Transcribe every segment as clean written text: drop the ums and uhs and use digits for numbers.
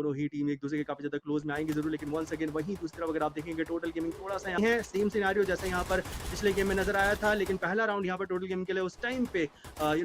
दोनों ही टीम एक दूसरे के काफी ज्यादा क्लोज में आएंगे जरूर, लेकिन वंस अगेन वहीं दूसरी तरफ अगर आप देखेंगे टोटल गेमिंग थोड़ा सा है सेम सिनेरियो जैसे यहाँ पर पिछले गेम में नजर आया था, लेकिन पहला राउंड यहाँ पर टोटल गेमिंग के लिए उस टाइम पे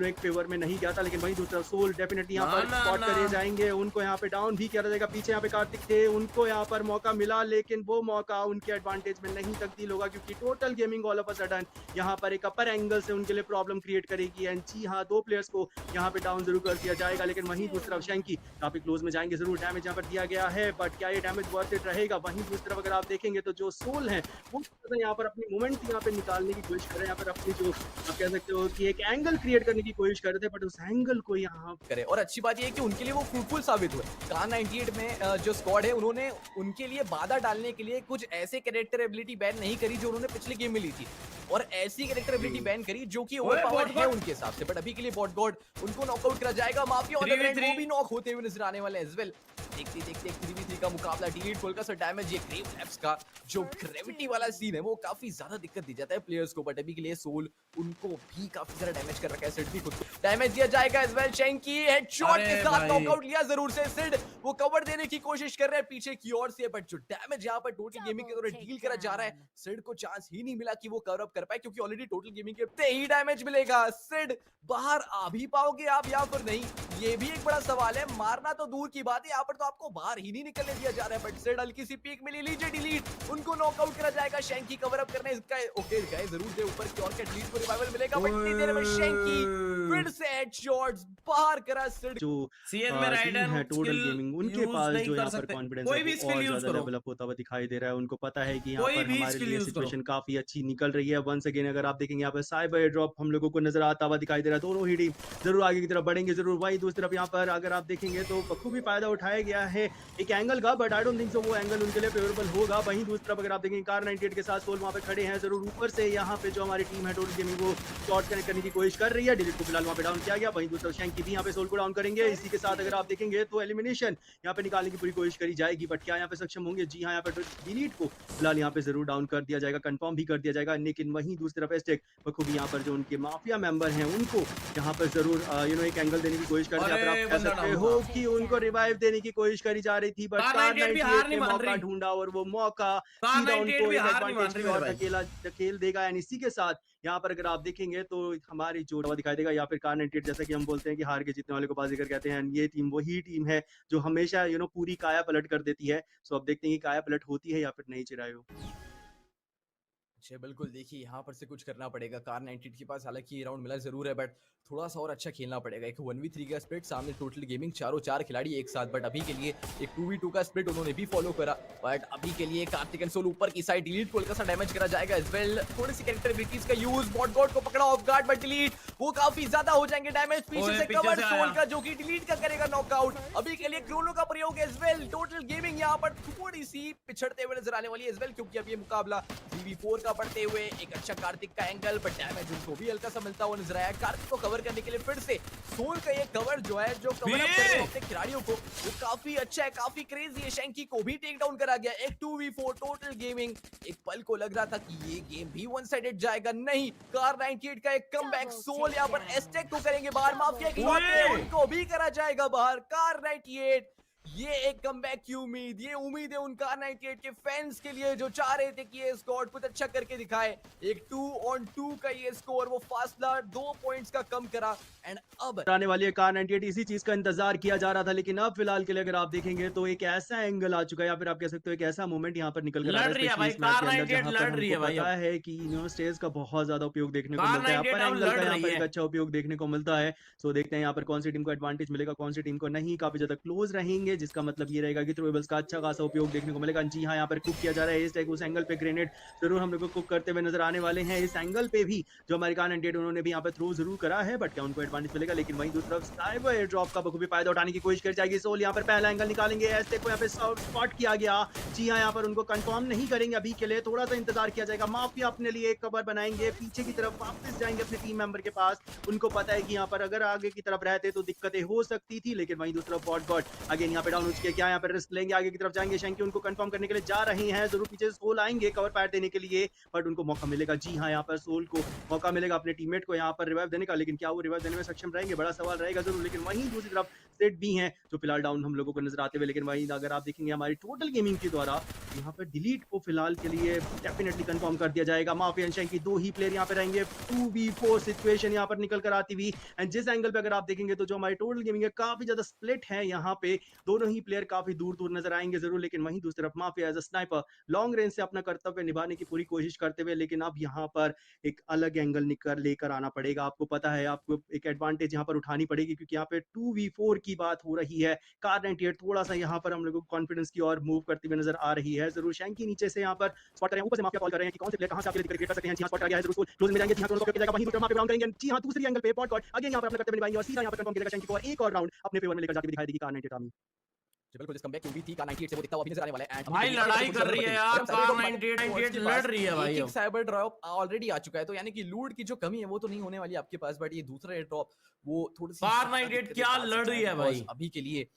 एक फेवर में नहीं गया था, लेकिन वहीं दूसरा सोल डेफिनेटली यहाँ पर स्पॉट करे जाएंगे, उनको यहाँ पे डाउन भी किया जाएगा। पीछे यहाँ पे कार्तिक थे, उनको यहाँ पर मौका मिला, लेकिन वो मौका उनके एडवांटेज में नहीं तब्दील होगा, क्योंकि total gaming all of a sudden यहाँ पर एक अपर एंगल से उनके लिए प्रॉब्लम क्रिएट करेगी। एंड जी हाँ, 2 प्लेयर्स को यहाँ पे डाउन जरूर कर दिया जाएगा, लेकिन वहीं दूसरी तरफ शैंकी काफी क्लोज में जाएंगे जरूर। डैमेज यहाँ पर दिया गया है, बट क्या ये डैमेज वर्थ इट रहेगा? वहीं दूसरी तरफ अगर आप देखेंगे तो जो सोल है वो यहाँ पर अपनी मूवमेंट यहाँ पे निकालने की कोशिश कर रहे हैं, यहाँ पर अपनी जो आप कह सकते हो कि एक एंगल क्रिएट करने की कोशिश कर रहे थे, बट उस एंगल को यहाँ करे। और अच्छी बात ये है कि उनके लिए वो फ्रूटफुल साबित हुए। कार 98 में जो स्क्वाड है उन्होंने उनके लिए बाधा डालने के लिए कुछ ऐसे कैरेक्टर एबिलिटी बैन नहीं करी जो उन्होंने पिछले गेम में ली थी, और ऐसी कैरेक्टर एबिलिटी बैन करी जो कि ओवरपावर्ड है उनके हिसाब से। बट अभी के लिए बॉट गॉड उनको नॉकआउट करा जाएगा। माफिया ऑन द ग्राउंड वो भी नॉक होते हुए नजर आने वाले एज वेल। देखते 3v3 का मुकाबला, डिलीट खोलकर सर डैमेज, ये ग्रेव लैप्स का जो ग्रेविटी वाला सीन है वो काफी ज्यादा दिक्कत दी जाता है प्लेयर्स को, बट अभी के लिए सोल उनको भी काफी ज्यादा डैमेज कर रखा है। सिड भी खुद को डैमेज दिया जाएगा एज वेल। शैंकी हेडशॉट के साथ नॉकआउट लिया जरूर से। सिड वो कवर देने की कोशिश कर रहे हैं पीछे की ओर से, बट जो डैमेज यहाँ पर टोटल गेमिंग के द्वारा डील करा जा रहा है, सिड को चांस ही नहीं मिला कि वो कवर अप कर पाए, क्योंकि ऑलरेडी टोटल गेमिंग के ही डैमेज मिलेगा। सिड बाहर आ भी पाओगे आप या फिर नहीं, ये भी एक बड़ा सवाल है। मारना तो दूर की बात है, यहाँ पर तो आपको बाहर ही नहीं निकलने दिया जा रहा है, बट सिड हल्की सी पीक मिली, लीजिए डिलीट, उनको नॉकआउट करा जाएगा। शैंकी कवर अप करने इसका ओके गए जरूर थे ऊपर की ओर के, डिलीट को रिवाइवल मिलेगा, बट इतनी देर में शैंकी फिर से हेडशॉट्स बाहर करा। सिड जो सीएन में राइडर है टोटल गेमिंग, उनके पास जो यहाँ पर कॉन्फिडेंस है वो और ज्यादा डेवलप होता हुआ दिखाई दे रहा है। उनको पता है कि यहाँ पर हमारे लिए सिचुएशन काफी अच्छी निकल रही है। वंस अगेन अगर आप देखेंगे यहाँ पर साइबर एयर ड्रॉप हम लोगों को नजर आता हुआ दिखाई दे रहा है। दोनों ही टीम जरूर आगे की तरफ बढ़ेंगे जरूर। वहीं दूसरी तरफ यहाँ पर अगर आप देखेंगे तो बखूबी फायदा उठाया गया है एक एंगल का, but I don't think so वो एंगल उनके लिए फेवरेबल होगा। वहीं दूसरी तरफ अगर आप देखेंगे कार 98 के साथ सोल वहाँ पे खड़े हैं जरूर। ऊपर से यहाँ पे जो हमारी टीम है टोटल गेमिंग वो शॉट कनेक्ट करने की कोशिश कर रही है, डिलीट को फिलहाल वहाँ पे डाउन किया गया। वहीं दूसरा शैंकी भी यहाँ पे सोल को डाउन करेंगे। इसी के साथ अगर आप देखेंगे तो एलिमिनेशन यहाँ पे निकालने की पूरी कोशिश करी जाएगी, बट क्या यहाँ पे सक्षम होंगे? जी हाँ, यहाँ पे डिलीट को फिलहाल यहाँ पे जरूर डाउन कर दिया जाएगा, कंफर्म भी कर दिया जाएगा। लेकिन वहीं दूसरी तरफ एस्टेक बखूबी यहाँ पर जो उनके माफिया मेंबर हैं उनको यहाँ पर जरूर एक एंगल देने की कोशिश कर रहे हैं। आप कह सकते हो कि उनको रिवाइव देने की कोशिश करी जा रही थी, बट कार 98 ने मौका ढूंढा और वो मौका सीधा उनको एडवांटेज की ओर धकेल देगा। एंड इसी के साथ यहाँ पर अगर आप देखेंगे तो हमारी जो दिखाई देगा या फिर कार 98, जैसा कि हम बोलते हैं कि हार के जीतने वाले को बाजीगर कहते हैं, ये टीम वही टीम है जो हमेशा पूरी काया पलट कर देती है। सो अब देखते हैं कि काया पलट होती है या फिर नहीं चिरायो। अच्छा बिल्कुल, देखिए यहाँ पर से कुछ करना पड़ेगा। कार 98 के पास हालांकि ये राउंड मिला जरूर है, बट थोड़ा सा और अच्छा खेलना पड़ेगा। एक 1v3 का स्प्लिट, सामने टोटल गेमिंग चारों 4 खिलाड़ी एक साथ, बट अभी के लिए एक 2v2 का स्प्लिट उन्होंने भी फॉलो करा। बट अभी के लिए कार्तिक एंड सोल ऊपर की साइड, डिलीट को हल्का सा डैमेज करा जाएगा एज वेल। थोड़ी सी कैरेक्टर एबिलिटीज का यूज, बॉट गॉड को पकड़ा ऑफ गार्ड, बट डिलीट वो काफी ज्यादा हो जाएंगे डैमेज। पीछे से कवर सोल का जो कि डिलीट का करेगा नॉकआउट। अभी के लिए क्रोनो का प्रयोग एज वेल। टोटल गेमिंग यहाँ पर थोड़ी सी पिछड़ते हुए नजर आने वाली है एज वेल, क्योंकि अब ये मुकाबला 3v4 का पड़ते हुए एक अच्छा कार्तिक का एंगल, बट डैमेज उनको भी हल्का सा मिलता हुआ नजर आया। कार्तिक को कवर करने के लिए फिर से सोल का ये कवर जो है, जो कवर अप कर रहे हैं अपने खिलाड़ियों को, वो काफी अच्छा है, काफी क्रेजी है। शैंकी को भी टेक डाउन करा गया। एक 2v4 टोटल गेमिंग। एक पल को लग रहा था कि ये गेम भी वन साइडेड जाएगा, नहीं, कार 98 का एक कमबैक। सोल यहाँ पर एस्टेक को करेंगे बाहर, माफिया की उनको भी करा जाएगा बाहर। कार 98 ये एक कमबैक की उम्मीद, ये उम्मीद है उनका 98 के फैंस के लिए जो चाह रहे थे कि ये स्क्वाड कुछ अच्छा करके दिखाए। एक 2-on-2 का ये स्कोर, वो फासला 2 पॉइंट्स का कम करा। एंड अब आने वाली है कार 98, इसी चीज का इंतजार किया जा रहा था, लेकिन अब फिलहाल के लिए अगर आप देखेंगे तो एक ऐसा एंगल आ चुका है, या फिर आप कह सकते हो एक ऐसा मोमेंट यहाँ पर निकल कर आ रहा है पता है कि स्टेज का बहुत ज्यादा उपयोग देखने को मिलता है, अपर एंगल का यहाँ पर एक अच्छा उपयोग देखने को मिलता है। सो देखते हैं यहाँ पर कौन सी टीम को एडवांटेज मिलेगा, कौन सी टीम को नहीं। काफी ज्यादा क्लोज रहेंगे, जिसका मतलब ये रहेगा कि थ्रोएबल्स का अच्छा खासा उपयोग देखने को मिलेगा। जी हाँ, यहाँ पर कुक किया जा रहा है इस उस एंगल पे ग्रेनेड जरूर हम लोग को कुक करते हुए नजर आने वाले हैं। इस एंगल पे भी जो हमारे कार 98 उन्होंने भी यहाँ पर थ्रो जरूर करा है, बट क्या उनको एडवांटेज मिलेगा? लेकिन वहीं दूसरी तरफ साइबर एयर ड्रॉप का बखूबी फायदा उठाने की कोशिश कर जाएगी सोल। यहाँ पर पहला एंगल निकालेंगे, एस्टे को यहाँ पे स्पॉट किया गया। जी हाँ, यहाँ पर उनको कंफर्म नहीं करेंगे अभी के लिए, थोड़ा सा इंतजार किया जाएगा। माफिया अपने लिए एक कवर बनाएंगे, पीछे की तरफ वापस जाएंगे अपने टीम मेंबर के पास। उनको पता है कि यहाँ पर अगर आगे की तरफ रहते तो दिक्कतें हो सकती थी, लेकिन वहीं दूसरा बॉट गॉड अगेन यहाँ यहाँ पे डाउन हो चुके हैं, क्या यहाँ पे रिस्क लेंगे, आगे की तरफ जाएंगे, शैंकी उनको कंफर्म करने के लिए जा रही हैं, जरूर पीछे से सोल आएंगे कवर फायर देने के लिए, बट उनको मौका मिलेगा। जी हाँ, यहाँ पर सोल को मौका मिलेगा अपने टीममेट को यहाँ पर रिवाइव देने का, लेकिन क्या वो रिवाइव देने में सक्षम रहेंगे, बड़ा सवाल रहेगा जरूर। लेकिन वहीं दूसरी तरफ सेट भी हैं जो फिलहाल डाउन हम लोगों को नजर आते हुए, लेकिन वहीं अगर आप देखेंगे हमारी टोटल गेमिंग के द्वारा यहाँ पर डिलीट को फिलहाल के लिए डेफिनेटली कंफर्म कर दिया जाएगा। माफिया एंड शैंकी दो ही प्लेयर यहाँ पे रहेंगे, 2v4 सिचुएशन यहाँ पर निकल कर आती हुई। एंड जिस एंगल पे अगर आप देखेंगे तो जो हमारी टोटल गेमिंग है काफी ज्यादा स्प्लिट है, यहाँ पे दोनों ही प्लेयर काफी दूर दूर नजर आएंगे जरूर, लेकिन वहीं दूसरी तरफ mafia as a sniper long range से अपना कर्तव्य निभाने की पूरी कोशिश करते हुए, लेकिन अब यहाँ पर एक अलग एंगल निकल लेकर आना पड़ेगा। आपको पता है आपको एक एडवांटेज यहाँ पर उठानी पड़ेगी, क्योंकि यहाँ पे 2v4 की बात हो रही है। कार 98 थोड़ा सा यहाँ पर हम लोगों को कॉन्फिडेंस की ओर मूव करते हुए नजर आ रही है जरूर। शैंकी नीचे से यहाँ पर स्पॉट कर रहे हैं, ऊपर से माफिया कॉल कर रहे हैं कि कौन से प्लेयर कहां से आपके लिए कर सकते हैं। जी हां, स्पॉट कर गया है जरूर, क्लोज में जाएंगे, जी हां दोनों को जाएगा, वहीं दूसरे माफिया राउंड करेंगे। जी हां, दूसरी एंगल पे पॉट अगेन यहाँ पर अपना कर्तव्य निभाएंगे और सीधा यहाँ पर कंफर्म करेगा शैंकी को, और एक और राउंड अपने फेवर में लेकर जाती हुई दिखाई देगी कार 98 आर्मी। बिल्कुल इस कमबैक भी थी कार 98 से वो दिखता हुआ अभी नजर आने वाला है। भाई लड़ाई कर रही है यार, कार 98 लड़ रही है भाई। एक साइबर ड्रॉप ऑलरेडी आ चुका है, तो यानी कि लूट की जो कमी है वो तो नहीं होने वाली आपके पास, बट ये दूसरा एयर ड्रॉप वो थोड़ी सी कार 98 क्या लड़ रही है भाई। अभी के लिए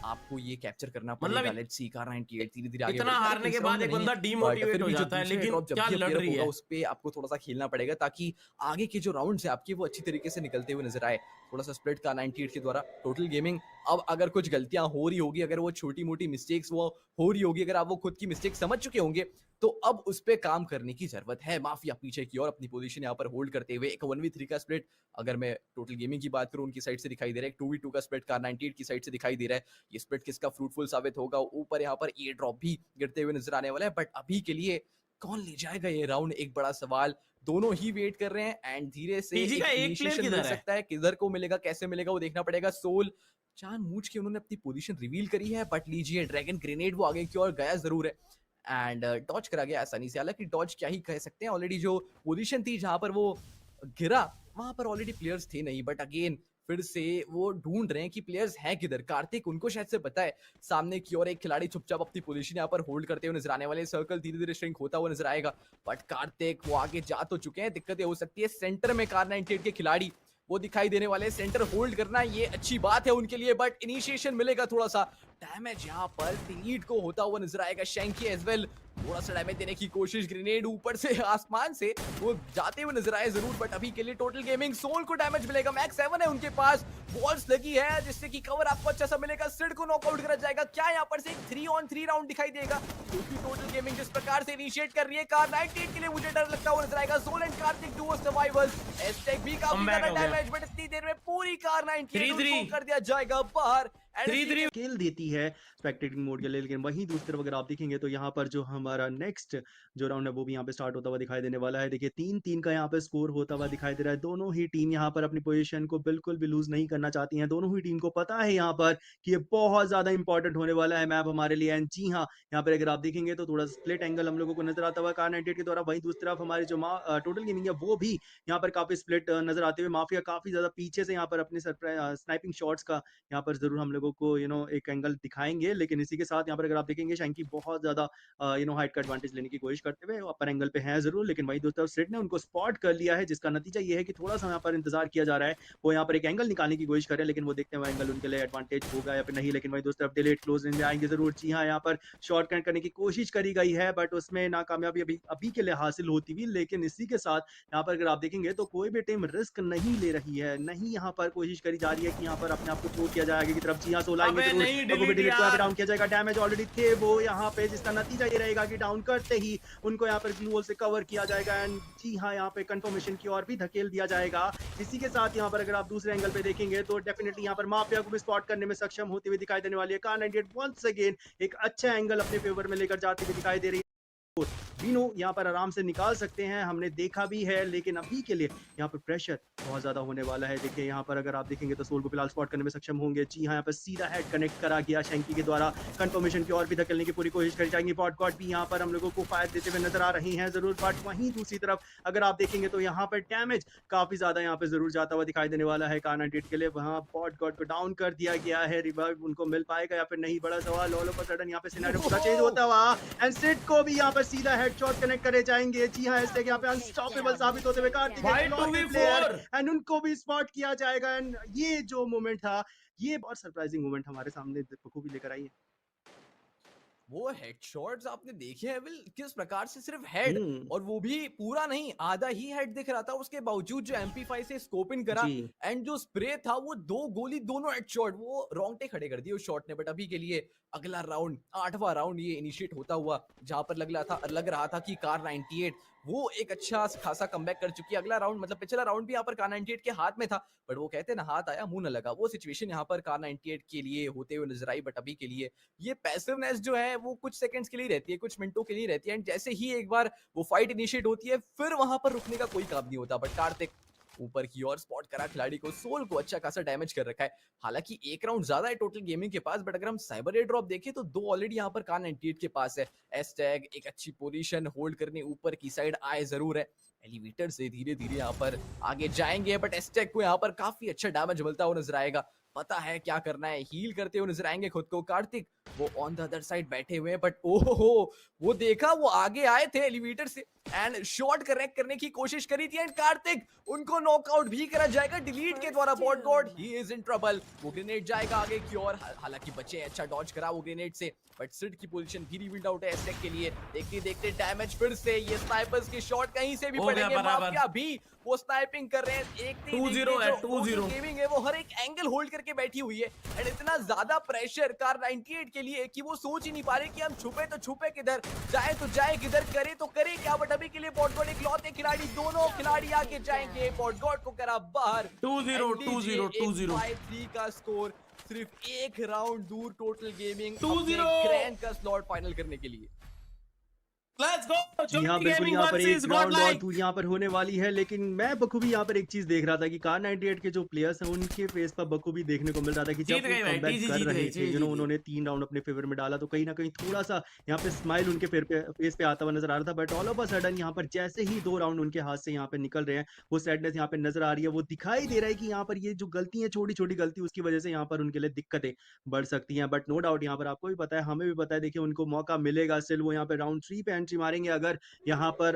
आपको ये कैप्चर करना पड़ेगा। लेट्स सी कार 98 धीरे-धीरे आगे इतना हारने के बाद एक बंदा डीमोटिवेट हो जाता है, लेकिन क्या लड़ रही है उस पे आपको थोड़ा सा खेलना पड़ेगा ताकि आगे के जो राउंड्स है आपके वो अच्छी तरीके से निकलते हुए नजर आए। थोड़ा सा स्प्लिट कार 98 के द्वारा टोटल गेमिंग, अब अगर कुछ गलतियां हो रही होगी, अगर वो छोटी मोटी मिस्टेक्स वो हो रही होगी, अगर आप वो खुद की मिस्टेक समझ चुके होंगे, तो अब उस पे काम करने की जरूरत है। माफिया पीछे की और अपनी पोजीशन यहाँ पर होल्ड करते हुए एक 1v3 का स्प्लिट, अगर मैं टोटल गेमिंग की बात करूं उनकी साइड से दिखाई दे रहा है, एक 2v2 का स्प्लिट कार 98 की साइड से दिखाई दे रहा है। ये स्प्लिट किसका फ्रूटफुल साबित होगा, ऊपर यहाँ पर एयर ड्रॉप भी गिरते हुए नजर आने वाला है, बट अभी के लिए कौन ले जाएगा ये राउंड, एक बड़ा सवाल। दोनों ही वेट कर रहे हैं एंड धीरे से पीजी का एक प्लेयर मिल सकता है, किधर को मिलेगा, कैसे मिलेगा वो देखना पड़ेगा। सोल जानबूझ के उन्होंने अपनी पोजीशन रिवील करी है, बट लीजिए ड्रैगन ग्रेनेड वो आगे की ओर गया जरूर है एंड डॉज करा गया आसानी से। हालांकि डॉज क्या ही कह सकते हैं, ऑलरेडी जो पोजीशन थी जहां पर वो गिरा वहां पर ऑलरेडी प्लेयर्स थे नहीं, बट अगेन फिर से वो ढूंढ रहे हैं कि प्लेयर्स हैं किधर। कार्तिक उनको शायद से पता है सामने की ओर एक खिलाड़ी चुपचाप अपनी पोजीशन यहाँ पर होल्ड करते हुए नजर आने वाले, सर्कल धीरे धीरे श्रिंक होता हुआ नजर आएगा, बट कार्तिक वो आगे जा तो चुके हैं। दिक्कतें हो सकती है, सेंटर में कार 98 के खिलाड़ी वो दिखाई देने वाले, सेंटर होल्ड करना ये अच्छी बात है उनके लिए, बट इनिशिएशन मिलेगा थोड़ा सा डैमेज यहाँ पर डिलीट को होता हुआ नजर आएगा। शैंकी एज वेल थोड़ा सा डैमेज देने की कोशिश, ग्रेनेड ऊपर से आसमान से वो जाते हुए नजर आए जरूर, बट अभी के लिए टोटल गेमिंग सोल को डैमेज मिलेगा। मैक्स 7 है उनके पास, बॉल्स लगी है जिससे कि कवर आपको अच्छा सा मिलेगा। सिड को नॉकआउट करा जाएगा, क्या यहाँ पर से एक 3-on-3 राउंड दिखाई देगा, क्योंकि टोटल गेमिंग जिस प्रकार से इनिशिएट कर रही है कार 98 के लिए मुझे डर लगता हुआ नजर आएगा। Soul and Kartik duo survivors, एस्टेक भी काफी ज्यादा डैमेज, बट इतनी देर में पूरी कार 98 कर दिया जाएगा बाहर। 3-3 खेल देती है स्पेक्टेटिंग मोड के लिए, लेकिन वहीं दूसरी तरफ अगर आप देखेंगे तो यहाँ पर जो हमारा नेक्स्ट जो राउंड है वो भी यहाँ पे स्टार्ट होता हुआ दिखाई देने वाला है। देखिए 3-3 का यहाँ पे स्कोर होता हुआ दिखाई दे रहा है। दोनों ही टीम यहाँ पर अपनी पोजीशन को बिल्कुल भी लूज नहीं करना चाहती हैं। दोनों ही टीम को पता है यहाँ पर कि ये बहुत ज्यादा इंपॉर्टेंट होने वाला है मैप हमारे लिए। एंड जी हाँ, यहाँ पर अगर आप देखेंगे तो थोड़ा स्प्लिट एंगल हम लोगों को नजर आता हुआ कार 98 के द्वारा। वहीं दूसरी तरफ हमारी जो टोटल गेमिंग है वो भी यहाँ पर काफी स्प्लिट नजर आते हुए, माफिया काफी ज्यादा पीछे से यहाँ पर अपने स्नाइपिंग शॉट्स का यहाँ पर जरूर हम लोगों को एक एंगल दिखाएंगे। लेकिन इसी के साथ यहाँ पर अगर आप देखेंगे शैंकी बहुत ज्यादा हाइट का एडवांटेज लेने की कोशिश करते हुए अपर एंगल पे है जरूर, लेकिन वहीं दोस्तों सिड ने उनको स्पॉट कर लिया है, जिसका नतीजा ये है कि थोड़ा सा यहाँ पर इंतजार किया जा रहा है। वो यहाँ पर एक एंगल निकालने की कोशिश कर रहे हैं, लेकिन वो देखते हैं वो एंगल उनके लिए एडवांटेज होगा या फिर नहीं। लेकिन वहीं दोस्तों डिलेट क्लोज रेंज में आएंगे जरूर। जी हाँ, यहाँ पर शॉर्ट कट करने की कोशिश करी गई है, बट उसमें नाकामयाबी अभी के लिए हासिल होती हुई। लेकिन इसी के साथ यहाँ पर अगर आप देखेंगे तो कोई भी टीम रिस्क नहीं ले रही है, नहीं यहाँ पर कोशिश करी जा रही है कि यहाँ पर अपने आप को थ्रो किया जाए आगे की तरफ। जी हाँ, 16 डाउन किया जाएगा, डैमेज ऑलरेडी थे वो यहाँ पे, जिसका नतीजा ये रहेगा कि डाउन करते ही उनको यहाँ पर ग्लू वॉल से कवर किया जाएगा। एंड जी हाँ, यहाँ पे कंफर्मेशन की ओर भी धकेल दिया जाएगा। इसी के साथ यहाँ पर अगर आप दूसरे एंगल पे देखेंगे तो डेफिनेटली यहाँ पर माफिया को भी स्पॉट करने में सक्षम होती हुई दिखाई देने वाली है। कार 98 वंस अगेन एक अच्छा एंगल अपने फेवर में लेकर जाती हुई दिखाई दे रही है। बीनो यहाँ पर आराम से निकाल सकते हैं, हमने देखा भी है, लेकिन अभी के लिए यहाँ पर प्रेशर बहुत ज्यादा होने वाला है। देखिए यहाँ पर अगर आप देखेंगे तो सोल को फिलहाल स्पॉट करने में सक्षम होंगे। जी हाँ, यहाँ पर सीधा हेड कनेक्ट करा गया शैंकी के द्वारा, कंफर्मेशन की और भी धकेलने की पूरी कोशिश करी जाएंगी। पॉट गॉड भी यहाँ पर हम लोगों को फायर देते हुए नजर आ रही हैं जरूर, बट वहीं दूसरी तरफ अगर आप देखेंगे तो यहाँ पर डैमेज काफी ज्यादा यहाँ पे जरूर जाता हुआ दिखाई देने वाला है कार 98 के लिए। वहाँ पॉट गॉड को डाउन कर दिया गया है, रिवाइव उनको मिल पाएगा या फिर नहीं, बड़ा सवाल। ऑल ऑफ अ सडन यहाँ पे सिनेरियो पूरा चेंज होता हुआ एंड सिड को भी यहाँ पर सीधा हेडशॉट कनेक्ट करे जाएंगे। जी हाँ, ऐसे यहाँ पे अनस्टॉपेबल साबित होते हुए कार्तिक एंड उनको भी स्पॉट किया जाएगा। एंड ये जो मोमेंट था ये बहुत सरप्राइजिंग मोमेंट हमारे सामने बखूबी लेकर आई है। वो हेडशॉट्स आपने देखे हैं विल, किस प्रकार से सिर्फ हेड, और वो भी पूरा नहीं, आधा ही हेड दिख रहा था, उसके बावजूद जो MP5 से स्कोप इन करा जी। एंड जो स्प्रे था वो 2 गोली दोनों हेडशॉट, वो रोंगटे खड़े कर दिए उस शॉट ने। बट अभी के लिए अगला राउंड, 8वां राउंड ये इनिशिएट होता हुआ, जहां पर लग रहा था कि कार 98 वो एक अच्छा खासा कमबैक कर चुकी है। अगला राउंड मतलब पिछला राउंड भी यहाँ पर कार 98 के हाथ में था, बट वो कहते हैं ना, हाथ आया मुंह न लगा, वो सिचुएशन यहाँ पर कार 98 के लिए होते हुए नजर आई। बट अभी के लिए ये पैसिवनेस जो है वो कुछ सेकंड्स के लिए रहती है, कुछ मिनटों के लिए रहती है, एंड जैसे ही एक बार वो फाइट इनिशिएट होती है फिर वहां पर रुकने का कोई काम नहीं होता। बट कार्तिक ऊपर की ओर स्पॉट करा खिलाड़ी को, सोल को अच्छा खासा डैमेज कर रखा है। हालांकि एक राउंड ज्यादा है टोटल गेमिंग के पास, बट अगर हम साइबर एयर ड्रॉप देखें तो 2 ऑलरेडी यहाँ पर कार 98 के पास है। एस्टैग एक अच्छी पोजीशन होल्ड करने ऊपर की साइड आए जरूर है, एलिवेटर से धीरे धीरे यहाँ पर आगे जाएंगे, बट एस्टैग को यहाँ पर काफी अच्छा डैमेज मिलता हुआ नजर आएगा। पता है क्या करना है, हील करते हुए नजर आएंगे खुद को कार्तिक, वो ऑन द अदर साइड बैठे हुए हैं। बट ओहो, वो देखा, वो आगे आए थे एलिवेटर से एंड शॉट करेक्ट करने की कोशिश करी थी, एंड कार्तिक उनको नॉकआउट भी करा जाएगा डिलीट के द्वारा। Bot god he is in trouble, वो ग्रेनेड जाएगा आगे की ओर, हालांकि बचे अच्छा डॉज करा वो ग्रेनेड से, बट सिड की पोजीशन भी रिवील्ड आउट है एस्टेक के लिए। देखते देखते डैमेज फिर से, ये स्नाइपर्स के शॉट कहीं से भी पड़ेंगे, माफिया भी वो स्नाइपिंग कर रहे हैं। एक 2-0 है, 2-0 गेमिंग है वो हर एक एंगल होल्ड करके बैठी हुई है, एंड इतना ज्यादा प्रेशर कार 98 के लिए कि वो सोच ही नहीं पा रहे कि हम छुपे तो छुपे किधर, जाए तो जाए किधर, करे तो करे क्या। बट अभी के लिए बॉटगॉड इकलौते खिलाड़ी, दोनों खिलाड़ी आगे जाएंगे, बॉटगॉड को करा बाहर। 2-0 5-3 का स्कोर, सिर्फ एक राउंड दूर टोटल गेमिंग 2-0 ग्रैंड का स्लॉट फाइनल करने के लिए। Let's go. जी हाँ, बिल्कुल यहाँ पर एक राउंड और 2 यहाँ पर होने वाली है, लेकिन मैं बखूबी यहाँ पर एक चीज देख रहा था कि कार 98 के जो प्लेयर्स हैं उनके फेस पर बखूबी देखने को मिल रहा था कि जब वो कमबैक कर रहे थे, उन्होंने 3 राउंड अपने फेवर में डाला, तो कहीं ना कहीं थोड़ा सा यहाँ पे स्माइल उनके फेस पे आता हुआ नजर आ रहा था। But all of a sudden यहाँ पर जैसे ही 2 राउंड उनके हाथ से यहाँ पे निकल रहे हैं, वो सैडनेस यहाँ पे नजर आ रही है, वो दिखाई दे रहा है कि यहाँ पर ये जो गलती है, छोटी छोटी गलती, उसकी वजह से यहाँ पर उनके लिए दिक्कतें बढ़ सकती हैं। बट नो डाउट यहाँ पर आपको भी पता है, हमें भी पता है, देखिए उनको मौका मिलेगा, स्टिल वो यहाँ पे राउंड 3 पे एंट्री मारेंगे। अगर यहाँ पर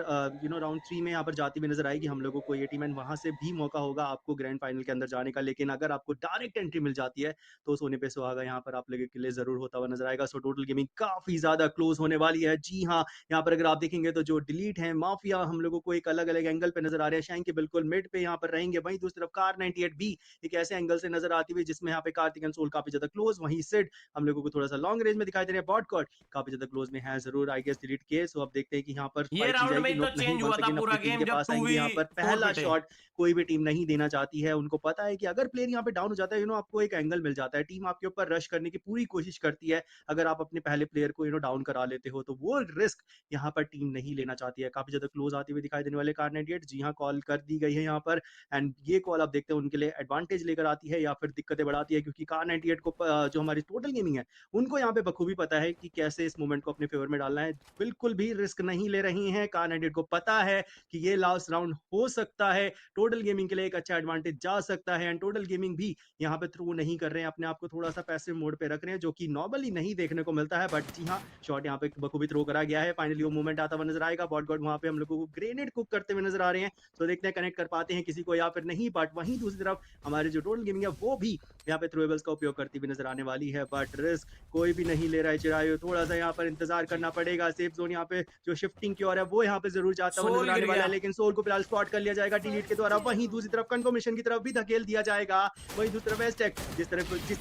राउंड 3 में यहाँ पर जाती हुई नजर आएगी हम लोगों को ये टीम, एंड वहां से भी मौका होगा आपको ग्रैंड फाइनल के अंदर जाने का। लेकिन अगर आपको डायरेक्ट एंट्री मिल जाती है तो सोने पे सुहागा यहाँ पर आप लोगों के लिए जरूर होता हुआ नजर आएगा। सो टोटल गेमिंग काफी ज्यादा क्लोज होने वाली है। जी हाँ, यहाँ पर अगर आप देखेंगे तो जो डिलीट है, माफिया हम लोगों को एक अलग अलग एंगल पे नजर आ रहे हैं, शैंक के बिल्कुल मिड पे यहाँ पर रहेंगे, वहीं दूसरी तरफ कार 98 भी एक ऐसे एंगल से नजर आती हुई जिसमें यहाँ पे कार्तिक एंड सोल काफी ज्यादा क्लोज, वहीं सिड हम लोगों को थोड़ा सा लॉन्ग रेंज में दिखाई दे रहे हैं, बॉटकॉट काफी ज्यादा क्लोज में है जरूर, आई गेस डिलीट के। सो अब देखते हैं कि यहाँ पर ये राउंड में तो चेंज हुआ था पूरा गेम जब 2v4 यहाँ पर पहला शॉट कोई भी टीम नहीं देना चाहती है। उनको पता है कि अगर प्लेयर यहाँ पे डाउन हो जाता है, आपको एक एंगल मिल जाता है, टीम आपके ऊपर रश करने की पूरी कोशिश करती है। अगर आप अपने पहले प्लेयर को डाउन करा लेते हो तो वो रिस्क यहाँ पर टीम नहीं लेना चाहती है। काफी ज्यादा क्लोज आती हुई दिखाई देने वाले कार 98, जी हाँ, कॉल कर दी गई है यहाँ पर, एंड ये कॉल आप देखते हैं उनके लिए एडवांटेज लेकर आती है या फिर दिक्कतें बढ़ाती है, क्योंकि कार 98 को जो हमारी टोटल गेमिंग है उनको यहाँ पे बखूबी पता है कि कैसे इस मोमेंट को अपने फेवर में डालना है। बिल्कुल भी रिस्क नहीं ले रही है कार 98 को पता है कि ये लास्ट राउंड हो सकता है, टोटल गेमिंग के लिए एक अच्छा एडवांटेज जा सकता है, एंड टोटल गेमिंग भी यहाँ पे थ्रो नहीं कर रहे हैं, अपने आप को थोड़ा सा पैसिव मोड पे रख रहे हैं, जो कि नॉर्मली नहीं देखने को मिलता है। बट जी हाँ, शॉट यहाँ पे बखूबी थ्रो करा गया है, फाइनली वो मूवमेंट आता हुआ नजर आएगा, बॉट गॉड वहां पे हम लोगों को ग्रेनेड कुक करते हुए नजर आ रहे हैं, तो देखते हैं कनेक्ट कर पाते हैं किसी को या फिर नहीं। बट वहीं दूसरी तरफ हमारे जो टोटल गेमिंग है वो भी यहाँ पे थ्रोएबल्स का उपयोग करती हुई नजर आने वाली है, बट रिस्क कोई भी नहीं ले रहा है चिरायु, थोड़ा सा यहाँ पर इंतजार करना पड़ेगा। सेफ जोन यहाँ पे जो शिफ्टिंग की ओर है वो यहाँ पे जरूर जाता हुआ नजर आने वाला है, लेकिन सोल को फिलहाल स्पॉट कर लिया जाएगा डिलीट के द्वारा, वहीं दूसरी तरफ कंफर्मेशन की तरफ भी धकेल दिया जाएगा, वहीं दूसरी तरफ एस्टेक जिस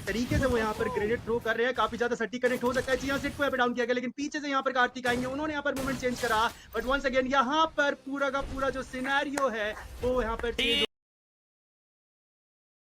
तरीके से वो यहाँ पर ग्रेनेड थ्रो कर रहे हैं, काफी ज्यादा सट्टी कनेक्ट हो सकता है। जी सिट को यहाँ पे डाउन किया गया, लेकिन पीछे से यहाँ पर कार्तिक आएंगे, उन्होंने यहाँ पर मूवमेंट चेंज करा, बट वंस अगेन यहाँ पर पूरा का पूरा जो सिनेरियो है वो यहाँ पर